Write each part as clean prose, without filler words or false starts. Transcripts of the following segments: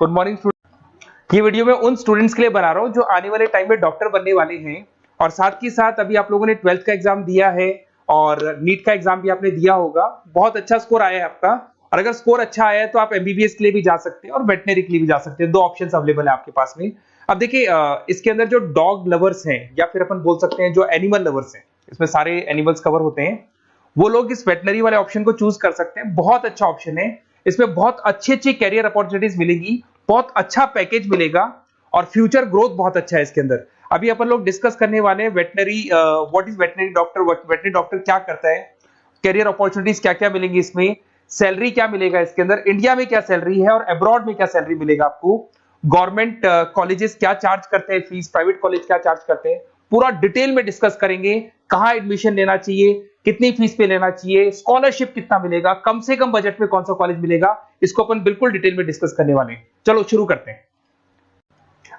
Good morning student. ये video मैं उन स्टूडेंट्स के लिए बना रहा हूँ जो आने वाले टाइम में डॉक्टर बनने वाले हैं और साथ ही साथ अभी आप लोगों ने 12th का एग्जाम दिया है और नीट का एग्जाम भी आपने दिया होगा। बहुत अच्छा स्कोर आया है आपका और अगर स्कोर अच्छा आया है तो आप एमबीबीएस के लिए भी जा सकते हैं और वेटनरी के लिए भी जा सकते हैं। दो ऑप्शंस अवेलेबल है आपके पास में। अब देखिए इसके अंदर जो डॉग लवर्स हैं या फिर अपन बोल सकते हैं जो एनिमल लवर्स हैं, इसमें सारे एनिमल्स कवर होते हैं, वो लोग इस वेटनरी वाले ऑप्शन को चूज कर सकते हैं। बहुत अच्छा ऑप्शन है, इसमें बहुत अच्छी अच्छी कैरियर अपॉर्चुनिटीज मिलेगी, बहुत अच्छा पैकेज मिलेगा और फ्यूचर ग्रोथ बहुत अच्छा है इसके अंदर। अभी अपन लोग डिस्कस करने वाले हैं veterinary, what is veterinary doctor, veterinary doctor क्या करता है, कैरियर अपॉर्चुनिटीज क्या क्या मिलेंगी इसमें, सैलरी क्या मिलेगा इसके अंदर, इंडिया में क्या सैलरी है और अब्रॉड में क्या सैलरी मिलेगा आपको, गवर्नमेंट कॉलेजेस क्या चार्ज करते हैं फीस, प्राइवेट कॉलेज क्या चार्ज करते हैं, पूरा डिटेल में डिस्कस करेंगे। कहां एडमिशन लेना चाहिए, कितनी फीस पे लेना चाहिए, स्कॉलरशिप कितना मिलेगा, कम से कम बजट में कौन सा कॉलेज मिलेगा, इसको अपन बिल्कुल डिटेल में डिस्कस करने वाले हैं। चलो शुरू करते हैं।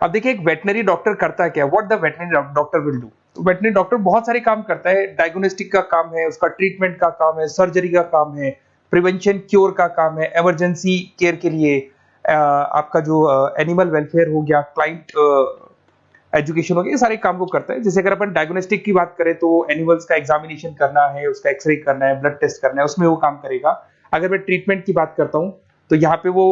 अब देखिए एक वेटनरी डॉक्टर करता है क्या, what the veterinary doctor will do. तो वेटनरी डॉक्टर बहुत सारे काम करता है, डायग्नोस्टिक का काम है, उसका ट्रीटमेंट का काम है, सर्जरी का काम है, प्रिवेंशन क्योर का काम है, इमरजेंसी केयर के लिए आपका जो एनिमल वेलफेयर हो गया, क्लाइंट एजुकेशन हो गया, ये सारे काम को करता है। जैसे अगर अपन डायग्नोस्टिक की बात करें तो एनिमल्स का एग्जामिनेशन करना है, उसका एक्सरे करना है, ब्लड टेस्ट करना है, उसमें वो काम करेगा। अगर मैं ट्रीटमेंट की बात करता हूँ तो यहाँ पे वो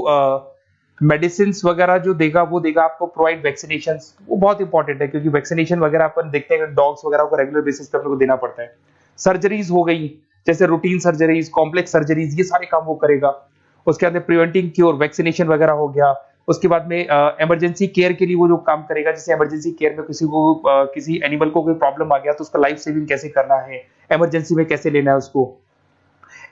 मेडिसिन वगैरह जो देगा वो देगा आपको, प्रोवाइड वैक्सीनेशन, वो बहुत इंपॉर्टेंट है क्योंकि वैक्सीनेशन वगैरह अपन देखते हैं डॉग्स वगैरह को रेगुलर बेसिस पे अपन को देना पड़ता है। सर्जरीज हो गई, जैसे रूटीन सर्जरीज, कॉम्प्लेक्स सर्जरीज, ये सारे काम वो करेगा। उसके बाद प्रिवेंटिंग क्योर, वैक्सीनेशन वगैरह हो गया। उसके बाद में इमरजेंसी केयर के लिए वो जो काम करेगा, जैसे इमरजेंसी केयर में किसी को किसी एनिमल को कोई प्रॉब्लम आ गया तो उसका लाइफ सेविंग कैसे करना है, इमरजेंसी में कैसे लेना है उसको।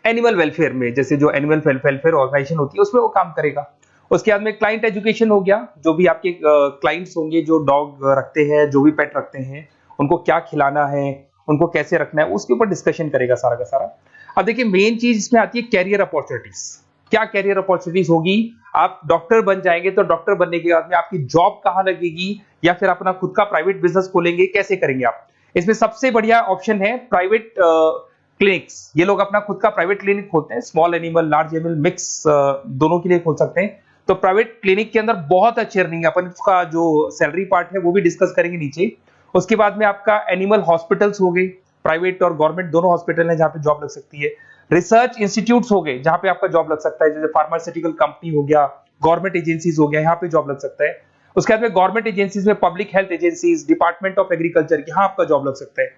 एनिमल वेलफेयर में जैसे जो एनिमल वेलफेयर ऑर्गेनाइजेशन होती है उसमें वो काम करेगा। उसके बाद में क्लाइंट एजुकेशन हो गया, जो भी आपके क्लाइंट्स होंगे जो डॉग रखते हैं, जो भी पेट रखते हैं, उनको क्या खिलाना है, उनको कैसे रखना है, उसके ऊपर डिस्कशन करेगा सारा का सारा। अब देखिए मेन चीज इसमें आती है कैरियर अपॉर्चुनिटीज। क्या कैरियर अपॉर्चुनिटीज होगी, आप डॉक्टर बन जाएंगे तो डॉक्टर बनने के बाद में आपकी जॉब कहां लगेगी या फिर अपना खुद का प्राइवेट बिजनेस खोलेंगे, कैसे करेंगे आप। इसमें सबसे बढ़िया ऑप्शन है प्राइवेट क्लिनिक्स। ये लोग अपना खुद का प्राइवेट क्लिनिक खोलते हैं, small animal, large animal, mix दोनों के लिए खोल सकते हैं। तो प्राइवेट क्लिनिक के अंदर बहुत अच्छी अर्निंग है, अपन उसका जो सैलरी पार्ट है वो भी डिस्कस करेंगे नीचे। उसके बाद में आपका एनिमल हॉस्पिटल्स हो गए, प्राइवेट और गवर्नमेंट दोनों हॉस्पिटल हैं जहां पे जॉब लग सकती है। रिसर्च इंस्टीट्यूट्स हो गए जहां पे आपका जॉब लग सकता है, जैसे फार्मास्यूटिकल कंपनी हो गया, गवर्नमेंट एजेंसीज हो गया, यहाँ पे जॉब लग सकता है। उसके बाद में गवर्नमेंट एजेंसीज में public health agencies, department of agriculture, यहाँ आपका जॉब लग सकता है।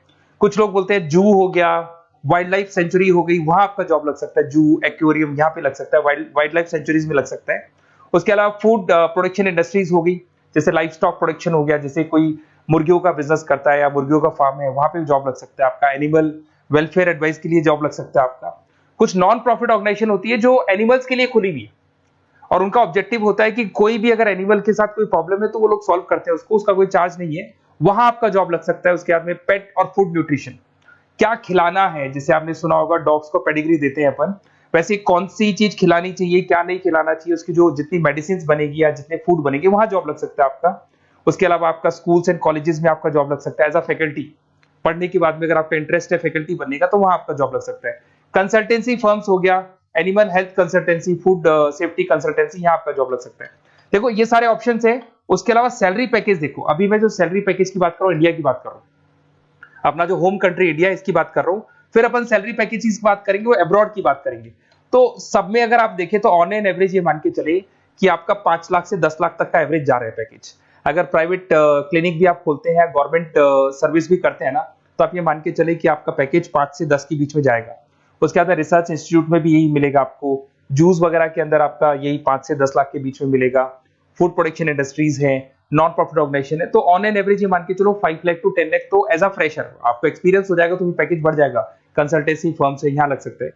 कुछ लोग बोलते हैं जू हो गया, वाइल्ड लाइफ सेंचुरी हो गई, वहां आपका जॉब लग सकता है, जू, एक्वेरियम यहाँ पे लग सकता है, वाइल्ड लाइफ सेंचुरीज में लग सकता है। उसके अलावा फूड प्रोडक्शन इंडस्ट्रीज हो गई, जैसे लाइफ स्टॉक प्रोडक्शन हो गया, जैसे कोई मुर्गियों का बिजनेस करता है या मुर्गियों का फार्म है, वहां पे जॉब लग सकता है आपका। एनिमल वेलफेयर एडवाइस के लिए जॉब लग सकता है आपका। कुछ नॉन प्रॉफिट ऑर्गेनाइजेशन होती है जो एनिमल्स के लिए खुली हुई है और उनका ऑब्जेक्टिव होता है कि कोई भी अगर एनिमल के साथ कोई प्रॉब्लम है तो वो लोग सॉल्व करते हैं उसको, उसका कोई चार्ज नहीं है, वहां आपका जॉब लग सकता है। उसके बाद में पेट और फूड न्यूट्रिशन, क्या खिलाना है, जैसे आपने सुना होगा डॉग्स को पेडिग्री देते हैं अपन, वैसे कौन सी चीज खिलानी चाहिए, क्या नहीं खिलाना चाहिए, उसकी जो जितनी मेडिसिन बनेगी या जितने फूड बनेंगे वहां जॉब लग सकता है आपका। उसके अलावा आपका स्कूल्स एंड कॉलेजेस में आपका जॉब लग सकता है एज अ फैकल्टी। पढ़ने के बाद में अगर आपका इंटरेस्ट है फैकल्टी बनने का तो वहां आपका जॉब लग सकता है। कंसल्टेंसी फर्म्स हो गया, animal health consultancy, food safety consultancy, यहाँ आपका जॉब लग सकता है। देखो ये सारे ऑप्शन है। उसके अलावा सैलरी पैकेज देखो, अभी मैं जो सैलरी पैकेज की बात कर रहा हूँ, इंडिया की बात कर रहा हूँ, अपना जो होम कंट्री इंडिया इसकी बात कर रहा हूँ, फिर अपन सैलरी पैकेज की बात करेंगे, वो अब्रॉड की बात करेंगे। तो सब में अगर आप देखें तो ऑन एन एवरेज ये मान के चले कि आपका 5 लाख से 10 लाख तक का एवरेज जा रहा है पैकेज। अगर प्राइवेट क्लिनिक भी आप खोलते हैं, गवर्नमेंट सर्विस भी करते हैं ना, तो आप ये मान के चले कि आपका पैकेज 5 से 10 के बीच में जाएगा। उसके बाद रिसर्च इंस्टीट्यूट में भी यही मिलेगा आपको, जूस वगैरह के अंदर आपका यही 5 से 10 लाख के बीच में मिलेगा। फूड प्रोडक्शन इंडस्ट्रीज है, नॉन प्रॉफिट ऑर्गेनाइजेशन है, तो ऑन एन एवरेज ये मान के चलो 5 लाख टू 10 लाख। तो एज अ फ्रेशर आपको एक्सपीरियंस हो जाएगा तो पैकेज बढ़ जाएगा, कंसल्टेंसी फर्म से यहाँ लग सकते हैं।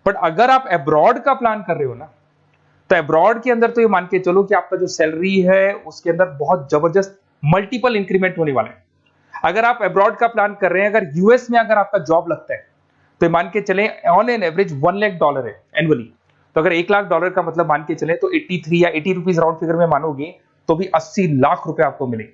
बट अगर आप अब्रॉड का प्लान कर रहे हो ना, तो अब्रॉड के अंदर तो ये मान के चलो कि आपका जो सैलरी है उसके अंदर बहुत जबरदस्त मल्टीपल इंक्रीमेंट होने वाला है। अगर आप अब्रॉड का प्लान कर रहे हैं, अगर यूएस में अगर आपका जॉब लगता है तो मान के चले ऑन एन एवरेज $1 लाख है एनुअली। तो अगर $1 लाख का मतलब मान के चले तो 83 या 80 रुपीज राउंड फिगर में मानोगे तो भी 80 लाख रुपए आपको मिले।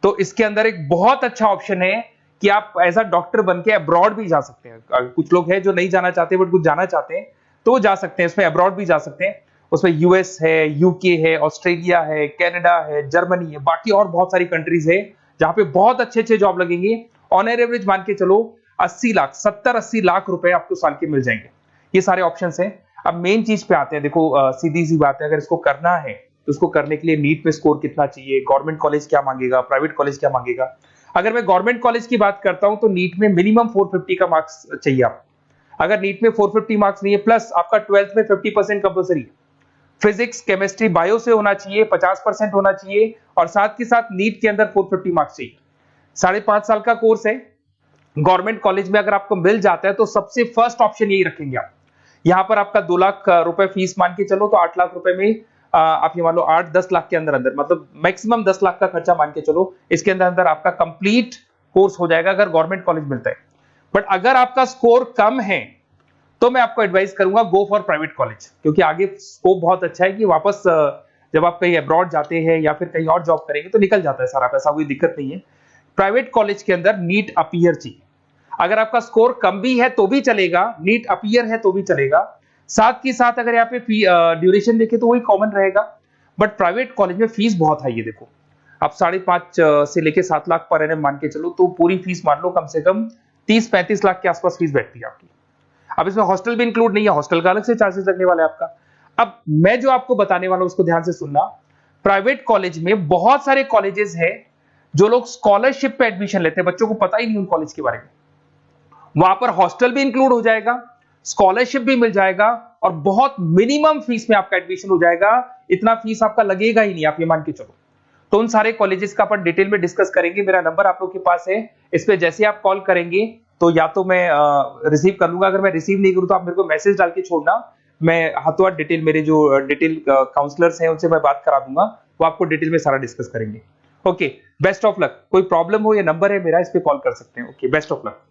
तो इसके अंदर एक बहुत अच्छा ऑप्शन है कि आप एज अ डॉक्टर बन के अब्रॉड भी जा सकते हैं। कुछ लोग हैं जो नहीं जाना चाहते बट कुछ जाना चाहते हैं तो वो जा सकते हैं, इसमें अब्रॉड भी जा सकते हैं। उसमें यूएस है, यूके है, ऑस्ट्रेलिया है, कनाडा है, जर्मनी है, बाकी और बहुत सारी कंट्रीज है जहां पे बहुत अच्छे अच्छे जॉब लगेंगे। ऑन एवरेज मान के चलो 80 लाख, 70-80 लाख रुपए आपको साल के मिल जाएंगे। ये सारे ऑप्शंस हैं। अब मेन चीज पे आते हैं। देखो सीधी सी बात है, अगर इसको करना है तो उसको करने के लिए नीट में स्कोर कितना चाहिए, गवर्नमेंट कॉलेज क्या मांगेगा, प्राइवेट कॉलेज क्या मांगेगा। अगर मैं गवर्नमेंट कॉलेज की बात करता हूं तो नीट में मिनिमम 450 का मार्क्स चाहिए आप। अगर नीट में 450 मार्क्स नहीं है, प्लस आपका 12th में 50% कंपल्सरी, फिजिक्स, केमिस्ट्री, बायो से होना चाहिए, 50% होना चाहिए, और साथ के साथ नीट के अंदर 450 मार्क्स चाहिए। 5.5 साल का कोर्स है। गवर्नमेंट कॉलेज में अगर आपको मिल जाता है तो सबसे फर्स्ट ऑप्शन यही रखेंगे आप। यहां पर आपका 2 लाख रुपए फीस मान के चलो तो 8 लाख रुपए में आप ये मान लो 8-10 लाख के अंदर अंदर, मतलब मैक्सिमम 10 लाख का खर्चा मान के चलो, इसके अंदर अंदर आपका कंप्लीट कोर्स हो जाएगा अगर गवर्नमेंट कॉलेज मिलता है। बट अगर आपका स्कोर कम है तो मैं आपको एडवाइस करूंगा गो फॉर प्राइवेट कॉलेज, क्योंकि आगे स्कोप बहुत अच्छा है कि वापस जब आप कहीं अब्रॉड जाते हैं या फिर कहीं और जॉब करेंगे तो निकल जाता है सारा पैसा, कोई दिक्कत नहीं है। प्राइवेट कॉलेज के अंदर नीट अपीयर चाहिए। अगर आपका स्कोर कम भी है तो भी चलेगा, नीट अपीयर है तो भी चलेगा। साथ के साथ अगर यहाँ पे ड्यूरेशन देखें तो वही कॉमन रहेगा। बट प्राइवेट कॉलेज में फीस बहुत हाई है। देखो आप 5.5 से लेके 7 लाख पर एनम मान के चलो तो पूरी फीस मान लो कम से कम 30-35 लाख के आसपास फीस बैठती है आपकी। अब इसमें हॉस्टल भी इंक्लूड नहीं है, हॉस्टल का अलग से चार्जेस लगने वाला है आपका। अब मैं जो आपको बताने वाला हूं उसको ध्यान से सुनना। प्राइवेट कॉलेज में बहुत सारे कॉलेजेस हैं जो लोग स्कॉलरशिप पे एडमिशन लेते हैं, बच्चों को पता ही नहीं उन कॉलेज के बारे में। वहां पर हॉस्टल भी इंक्लूड हो जाएगा, स्कॉलरशिप भी मिल जाएगा, और बहुत मिनिमम फीस में आपका एडमिशन हो जाएगा। इतना फीस आपका लगेगा ही नहीं, आप ये मान के चलो। तो उन सारे कॉलेजेस का अपन डिटेल में डिस्कस करेंगे। मेरा नंबर आप लोग के पास है, इस पे जैसे आप कॉल करेंगे तो या तो मैं रिसीव कर लूंगा, अगर मैं रिसीव नहीं करूं तो आप मेरे को मैसेज डाल के छोड़ना, मैं हाथों हाथ डिटेल, मेरे जो डिटेल काउंसलर्स हैं उनसे मैं बात करा दूंगा, वो आपको डिटेल में सारा डिस्कस करेंगे। Okay, best of luck. कोई प्रॉब्लम हो, ये नंबर है मेरा, इस पे कॉल कर सकते हैं। Okay, best of luck.